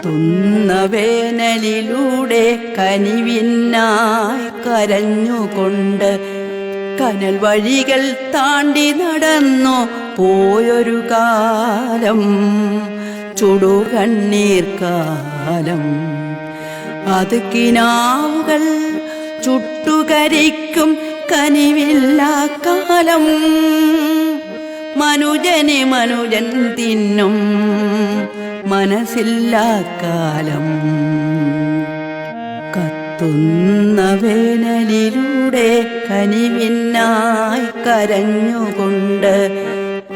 കത്തുന്ന വേനലിലൂടെ കനിവിനായി കരഞ്ഞുകൊണ്ട് കനൽ വഴികൾ താണ്ടി നടന്നു പോയൊരു കാലം, ചുടുകണ്ണീർ കാലം. അത് കിനാവുകൾ ചുട്ടുകരിക്കും കനിവില്ലാ കാലം. മനുജനെ മനുജൻ തിന്നും മനസ്സില്ലാ കാലം. കത്തുന്ന വേനലിലൂടെ കനിവിനായി കരഞ്ഞുകൊണ്ട്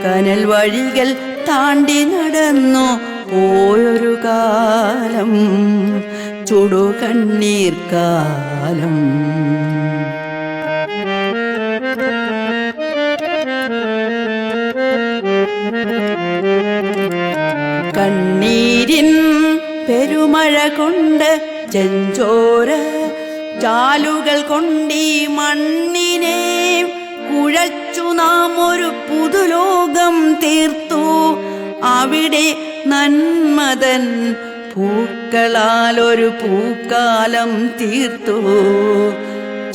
കനൽ വഴികൾ താണ്ടി നടന്നു പോയൊരു കാലം, ചുടുകണ്ണീർ കാലം. കണ്ണീരിൻ പെരുമഴ കൊണ്ട് ചെഞ്ചോര ചാലുകൾ കൊണ്ടീ മണ്ണിനെ കുഴച്ചു നാം ഒരു പുതുലോകം തീർത്തു. അവിടെ നന്മതൻ പൂക്കളാൽ ഒരു പൂക്കാലം തീർത്തു,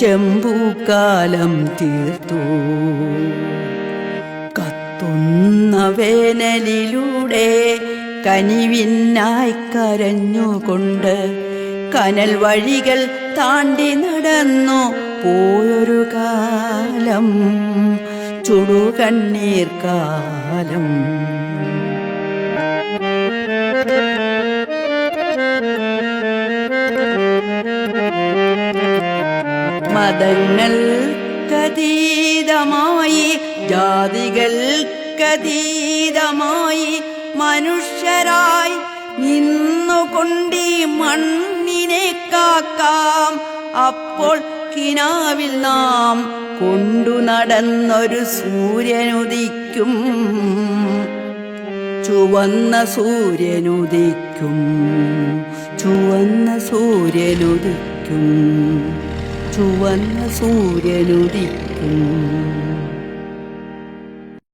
ചെമ്പൂക്കാലം തീർത്തു. കത്തുന്ന വേനലിലൂടെ കനിവിനായി കരഞ്ഞുകൊണ്ട് കനൽ വഴികൾ താണ്ടി നടന്നു പോയൊരു കാലം, ചുടുകണ്ണീർ കാലം. മതങ്ങൾക്കതീതമായി ജാതികൾക്കതീതമായി മനുഷ്യരായി നിന്നുകൊണ്ടീ മണ്ണിനെ കാക്കാം. അപ്പോൾ കിനാവിൽ നാം കൊണ്ടു നടന്നൊരു സൂര്യനുദിക്കും, ചുവന്ന സൂര്യനുദിക്കും, ചുവന്ന സൂര്യനുദിക്കും, ചുവന്ന സൂര്യനുദിക്കും.